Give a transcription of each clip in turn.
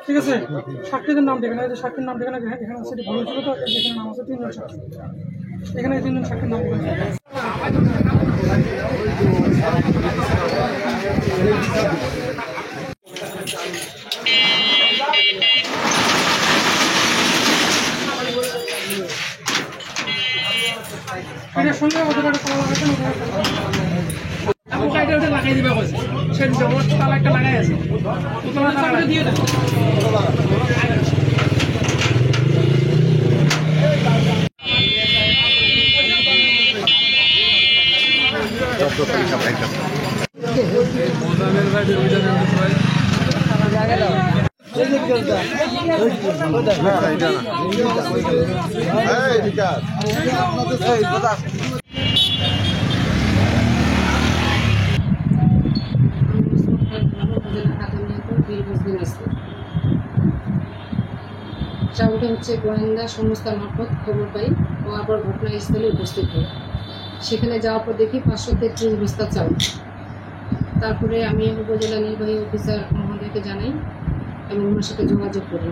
ঠিক আছে, সাক্ষীদের নাম ঠিকানা, এই যে সাক্ষীর নাম ঠিকানা এখানে আছে, ভালো ছিল তো, এখানে নাম আছে 3 জন সাক্ষী, এখানে 3 জন সাক্ষীর নাম ঠিকানা। এটার সঙ্গে ওদের কলা লাগাচ্ছেন, ওটা লাগাই দিবে বলছে, সেই তালা একটা লাগাই আছে, দিয়ে দেয়। চাউলটা হচ্ছে গোয়েন্দা সংস্থার মারফত খবর পাই ও আবার ঘটনাস্থলে উপস্থিত হয়। সেখানে যাওয়ার পর দেখি 533 বস্তা চাউল। তারপরে আমি উপজেলা নির্বাহী অফিসার মহোদয়কে জানাই এবং ওনার সাথে যোগাযোগ করি।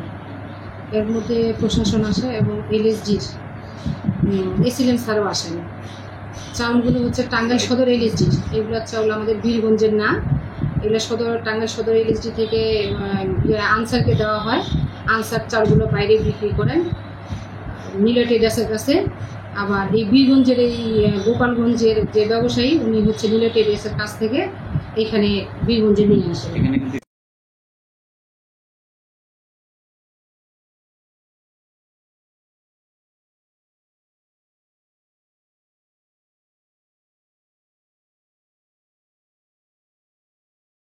এর মধ্যে প্রশাসন আসে এবং এলএসজির এসিলেন স্যারও আসেন। চাউলগুলো হচ্ছে টাঙ্গাইল সদর এলএসজির, এগুলো চাউল আমাদের বীরগঞ্জের না, এগুলো টাঙ্গাইল সদর এলএসজি থেকে আনসারকে দেওয়া হয়। আনসার চাউলগুলো বাইরে বিক্রি করেন মিলেট এডাসের কাছে। আবার এই বীরগঞ্জের এই গোপালগঞ্জের যে ব্যবসায়ী, উনি হচ্ছে মিলেট এডাসের কাছ থেকে এখানে বীরগঞ্জে নিয়ে আসেন।